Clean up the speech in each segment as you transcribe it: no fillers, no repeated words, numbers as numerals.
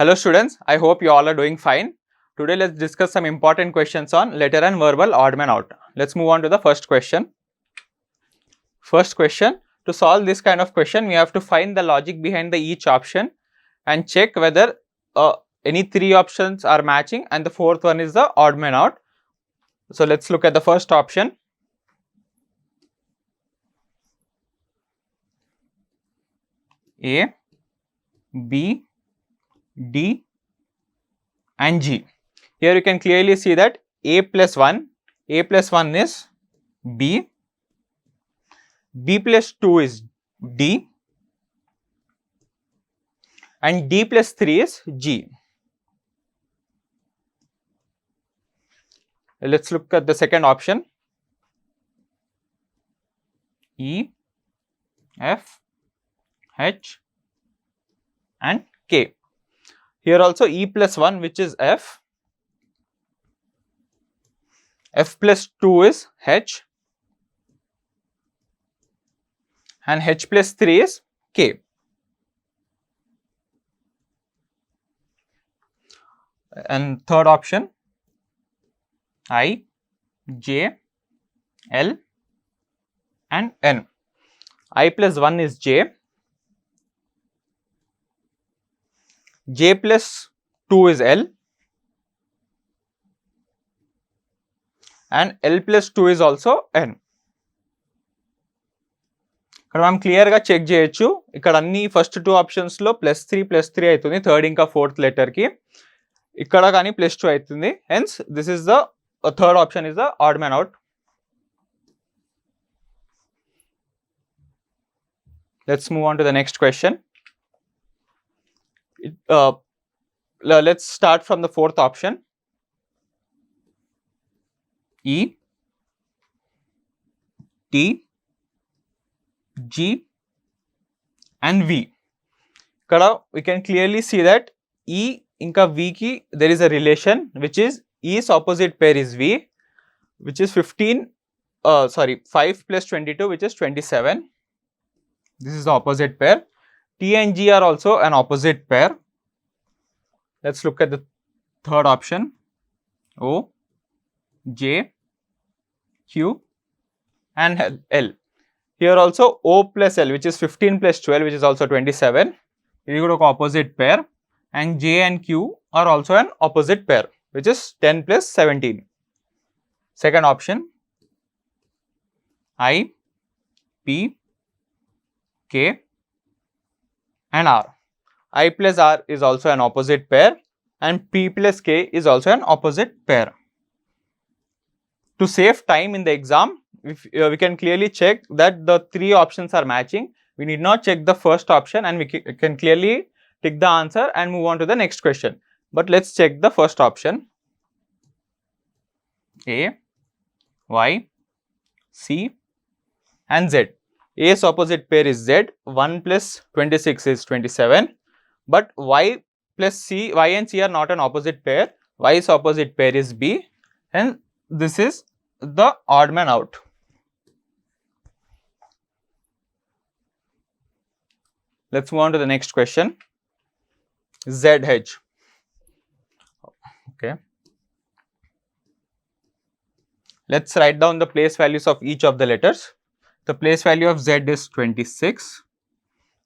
Hello students, I hope you all are doing fine. Today let's discuss some important questions on letter and verbal odd man out. Let's move on to the first question. First question, to solve this kind of question we have to find the logic behind each option and check whether any three options are matching and the fourth one is the odd man out. So let's look at the first option. A, B, D and G. Here you can clearly see that A plus 1 is B, B plus 2 is D and D plus 3 is G. Let's look at the second option. E, F, H and K. Here also E plus 1 which is F, F plus 2 is H and H plus 3 is K. And third option, I, J, L and N. I plus 1 is J, J plus 2 is L and L plus 2 is also N. ఇక్కడ మనం క్లియర్గా check చేయొచ్చు. ఇక్కడ అన్ని first two ఆప్షన్స్లో +3 అవుతుంది third ఇంకా fourth లెటర్కి. ఇక్కడ కానీ +2 అవుతుంది. Hence this is the third option is the odd man out. Let's move on to the next question. Let's start from the fourth option. E, T, G and V. Ikkada we can clearly see that E inka V ki there is a relation which is E's opposite pair is V, which is 5 plus 22 which is 27. This is the opposite pair. T and G are also an opposite pair. Let's look at the third option. O, J, Q and L. Here also O plus L which is 15 plus 12 which is also 27. This is an opposite pair and J and Q are also an opposite pair which is 10 plus 17. Second option, I, P, K and R. I plus R is also an opposite pair and P plus K is also an opposite pair. To save time in the exam, we can clearly check that the three options are matching. We need not check the first option and we can clearly tick the answer and move on to the next question. But let's check the first option. A, Y, C and Z. A's opposite pair is Z, 1 plus 26 is 27, but Y plus C, Y and C are not an opposite pair. Y's opposite pair is B and this is the odd man out. Let's move on to the next question. ZH. Okay. Let's write down the place values of each of the letters. The place value of Z is 26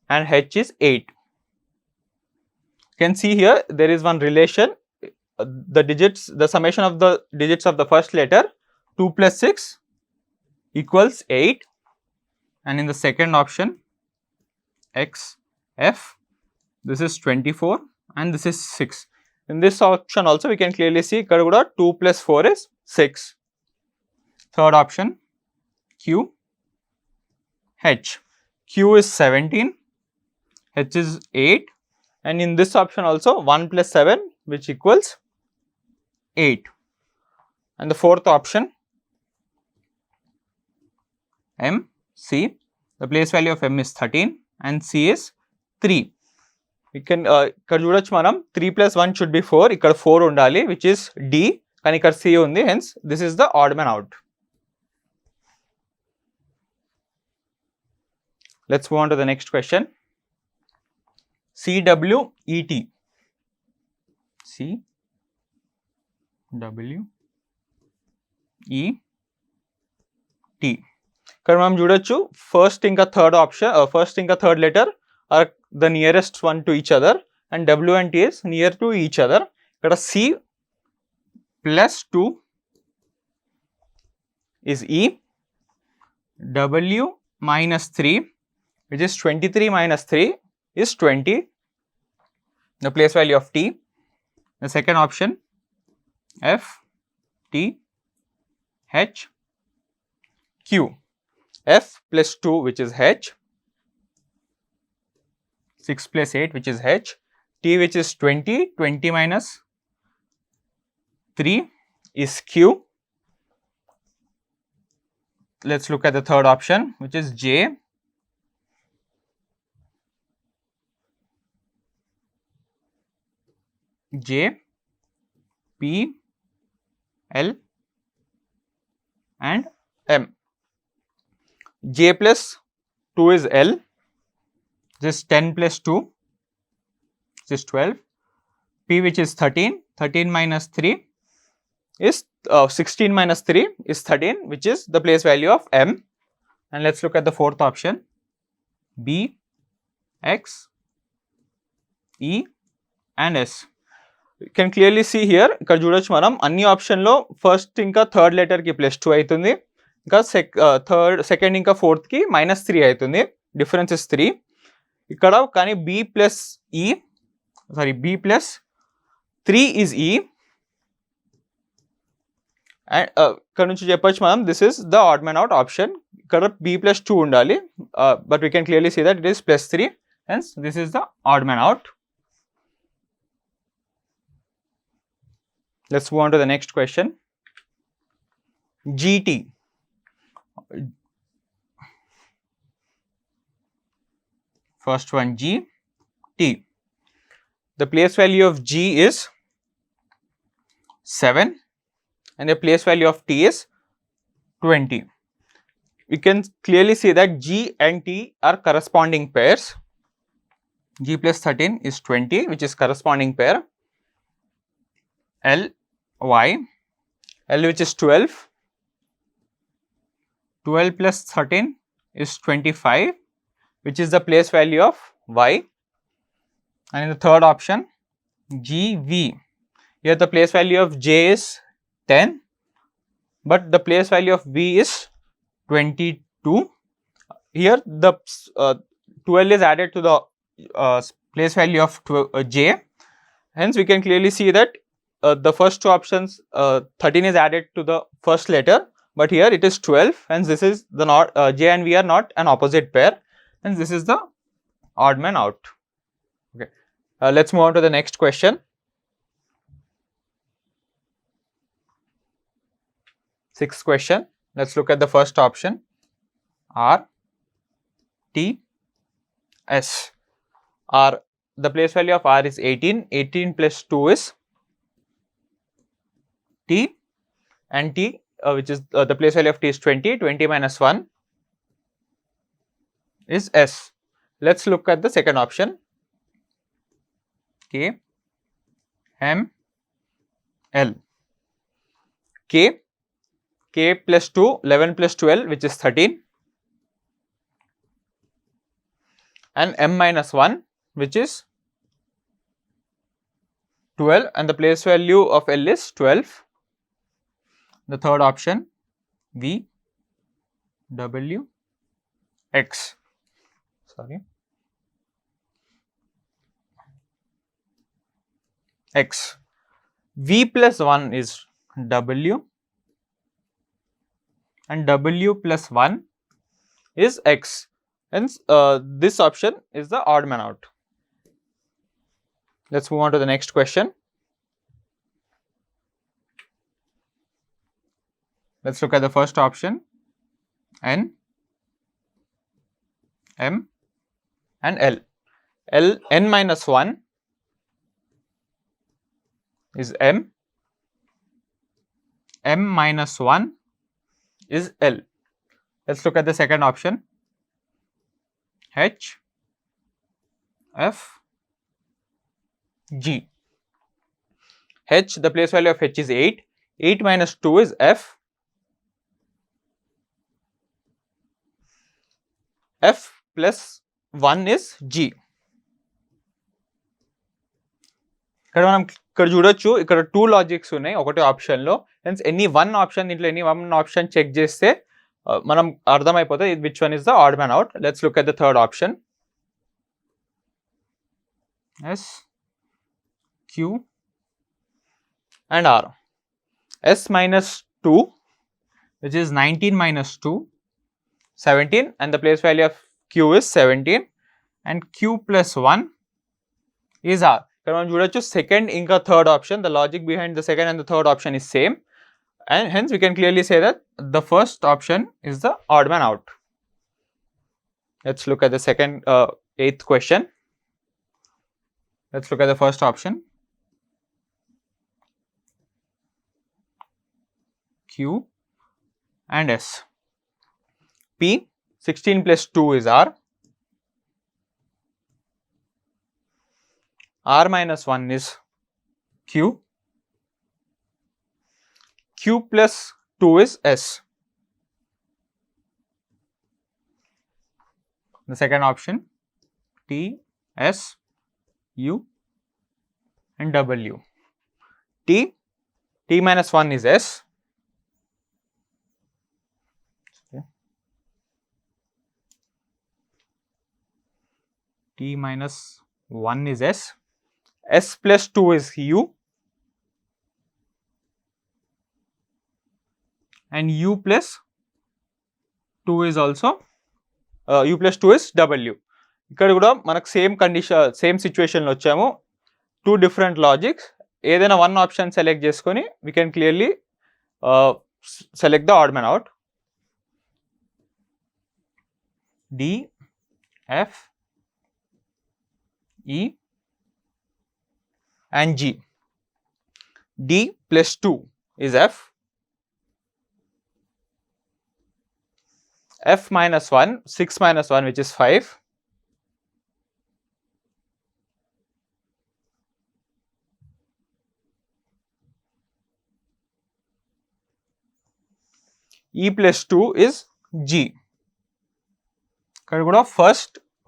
and H is 8. You can see here there is one relation. The summation of the digits of the first letter 2 plus 6 equals 8, and in the second option X, F, this is 24 and this is 6. In this option also we can clearly see ikkada kuda 2 plus 4 is 6. Third option Q, H. Q is 17, H is 8 and in this option also 1 plus 7 which equals 8. And the fourth option M, C. The place value of M is 13 and C is 3. We can ikkada చూడొచ్చు మనం 3 plus 1 should be 4, ikkada 4 undali which is D కానీ ఇక్కడ C ఉంది, hence this is the odd man out. Let's move on to the next question. CWET. C W E T. ఇక్కడ మనం చూడొచ్చు first ఇంకా third option, first ఇంకా third letter are the nearest one to each other and W and T is near to each other. ఇక్కడ C plus 2 is E, W minus 3, which is 23 minus 3 is 20, the place value of T. The second option, F T H Q. F plus 2, which is H, 6 plus 8, which is H, T, which is 20, 20 minus 3 is Q. Let's look at the third option, which is J, P, L and M. J plus 2 is L, this is 10 plus 2, this is 12, P, which is 13, 13 minus 3 is 16 minus 3 is 13, which is the place value of M. And let's look at the fourth option, B, X, E and S. You can clearly see here, ఇక్కడ చూడొచ్చు మనం అన్ని option లో first ఇంకా third letter కి +2 అవుతుంది, ఇంకా second ఇంకా ఫోర్త్ కి -3 అవుతుంది, డిఫరెన్స్ ఇస్ 3 ఇక్కడ. కానీ B plus 3 is E, and ఇక్కడ నుంచి చెప్పొచ్చు మనం this is the odd man out option. ఇక్కడ B plus 2 ఉండాలి, but we can clearly see that it is +3, hence this is the odd man out. Let's move on to the next question. GT. First one, G, T. The place value of G is 7 and the place value of T is 20. We can clearly see that G and T are corresponding pairs. G plus 13 is 20, which is corresponding pair. L, Y, L which is 12, 12 plus 13 is 25, which is the place value of Y. And in the third option, G, V, here the place value of J is 10, but the place value of V is 22. Here the 12 is added to the place value of J, hence we can clearly see that the first two options, 13 is added to the first letter, but here it is 12, and this is the not J and V are not an opposite pair, and this is the odd man out. Okay, let's move on to the next question. Sixth question. Let's look at the first option, R, T, S. R, the place value of R is 18, 18 plus 2 is T, and T, which is the place value of T is 20, 20 minus 1 is S. Let's look at the second option, K, M, L. K plus 2, 11 plus 12, which is 13, and M minus 1, which is 12, and the place value of L is 12. The third option, V, W, X. X. V plus 1 is W, and W plus 1 is X. Hence, this option is the odd man out. Let's move on to the next question. Let's look at the first option, N, M and L. N minus 1 is M, M minus 1 is L. Let's look at the second option, H, F, G. H, the place value of H is 8. 8 minus 2 is F. F plus 1 is G. ఇక్కడ చూడొచ్చు, ఇక్కడ 2 logics ఉన్నాయి ఒకటే ఆప్షన్లో. Hence any one option, దీంట్లో any one option check చేస్తే మనం అర్థమైపోతుంది which one is the odd man out. Let's look at the third option. S, Q and R. S minus 2, which is 19 minus 2, 17, and the place value of Q is 17, and Q plus 1 is R. ఇక్కడ మనం చూడొచ్చు second ఇంకా third option, the logic behind the second and the third option is same, and hence we can clearly say that the first option is the odd man out. Let's look at the second 8th question. Let's look at the first option. Q and S. P, 16 plus 2 is R. R minus 1 is Q. Q plus 2 is S. The second option, T, S, U and W. T minus 1 is S. T minus 1 is S. S plus 2 is U, and U plus 2 is also U plus 2 is W. ఇక్కడ కూడా మనకు same condition, same సిచ్యువేషన్లో వచ్చాము. 2 different logics, ఏదైనా one option select చేసుకొని we can clearly select the odd man out. D, F, E and G. D plus 2 is F. F minus 1, 6 minus 1, which is 5. E plus 2 is G. ఇక్కడ కూడా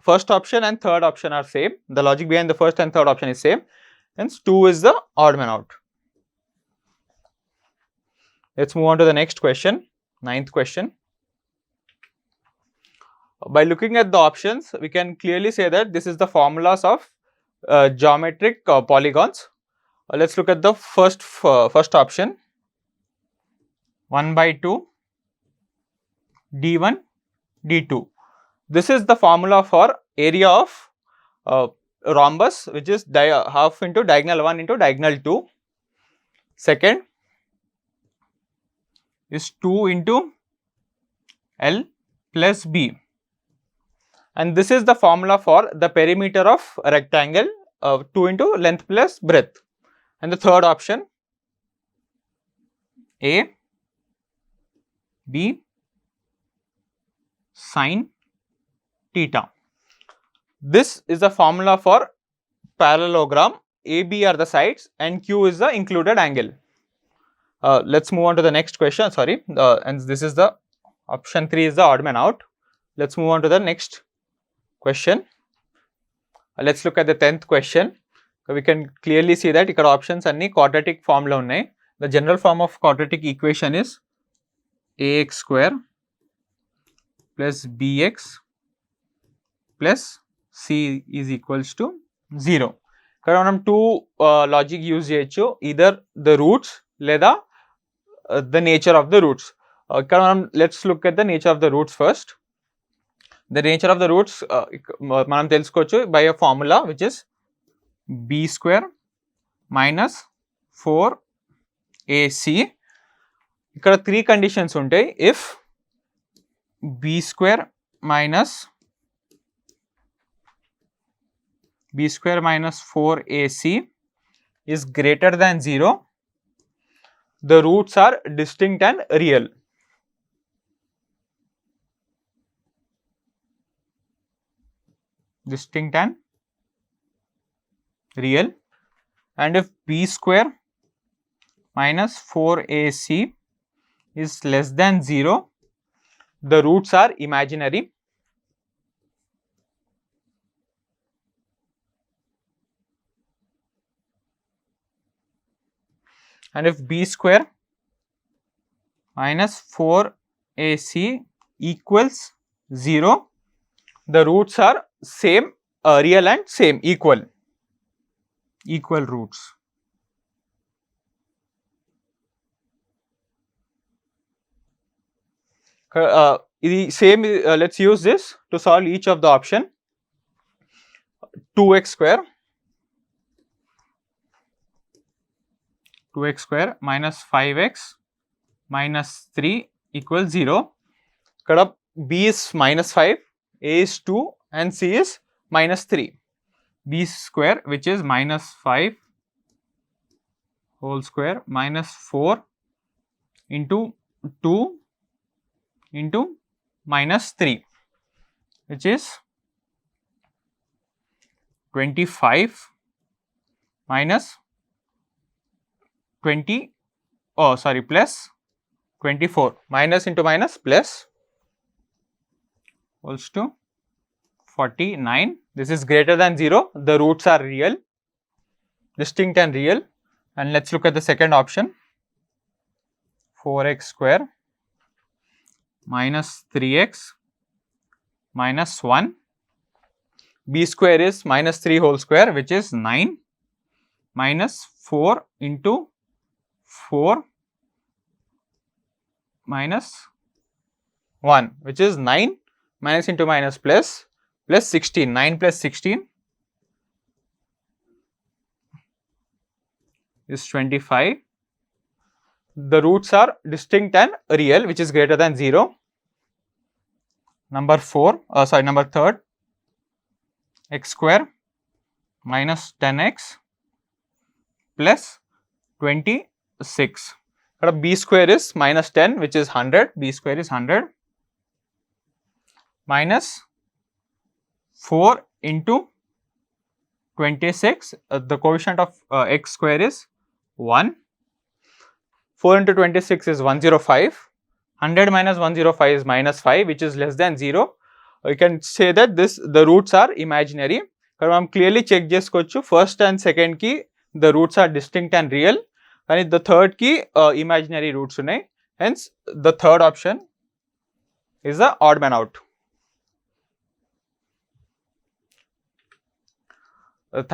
first option and third option are same. The logic behind the first and third option is same. Hence 2 is the odd man out. Let's move on to the next question, 9th question. By looking at the options, we can clearly say that this is the formulas of geometric polygons. Let's look at the first option, 1 by 2 D1 D2. This is the formula for area of rhombus, which is half into diagonal 1 into diagonal 2. Second is 2 into L plus B, and this is the formula for the perimeter of a rectangle, 2 into length plus breadth. And the third option, A, B sin theta. This is the formula for parallelogram. AB are the sides and Q is the included angle. Let's move on to the next question. Sorry, and this is the option 3 is the odd man out. Let's move on to the next question. Let's look at the 10th question. So we can clearly see that ikkada options anni quadratic form lo unnai. The general form of quadratic equation is ax square plus bx plus c is equals to 0. ఇక్కడ మనం 2 logic use చేయొచ్చు, either the roots లేదా the nature of the roots. ఇక్కడ మనం let's look at the nature of the roots first. The nature of the roots మనం తెలుసుకోవచ్చు by a formula which is b square minus 4ac. ఇక్కడ 3 conditions ఉంటాయి. if b square minus 4ac is greater than 0, the roots are distinct and real. And if b square minus 4ac is less than 0, the roots are imaginary. And if b square minus 4ac equals 0, the roots are same, real and same, equal roots. The same, let's use this to solve each of the option. 2x square minus 5x minus 3 equals 0. Kada b is minus 5, a is 2 and c is minus 3. b square, which is minus 5 whole square minus 4 into 2 into minus 3, which is 25 minus 20, oh sorry, plus 24, minus into minus plus equals to 49. This is greater than 0, the roots are real, distinct and real. And let's look at the second option. 4x square minus 3x minus 1. b square is minus 3 whole square, which is 9, minus 4 into 4 minus 1, which is 9, minus into minus plus 16, 9 plus 16 is 25. The roots are distinct and real, which is greater than 0. Number third, x square minus 10x plus 26. B square is minus 10, which is 100, b square is 100, minus 4 into 26, the coefficient of x square is 1, 4 into 26 is 105, 100 minus 105 is minus 5, which is less than 0. You can say that the roots are imaginary. మనం clearly check చేసుకోవచ్చు, first and second ki the roots are distinct and real, and the third ki imaginary roots ఉన్నాయి. Hence the third option is the odd man out.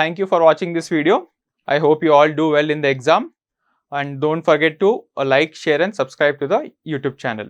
Thank you for watching this video. I hope you all do well in the exam, and don't forget to like, share and subscribe to the YouTube channel.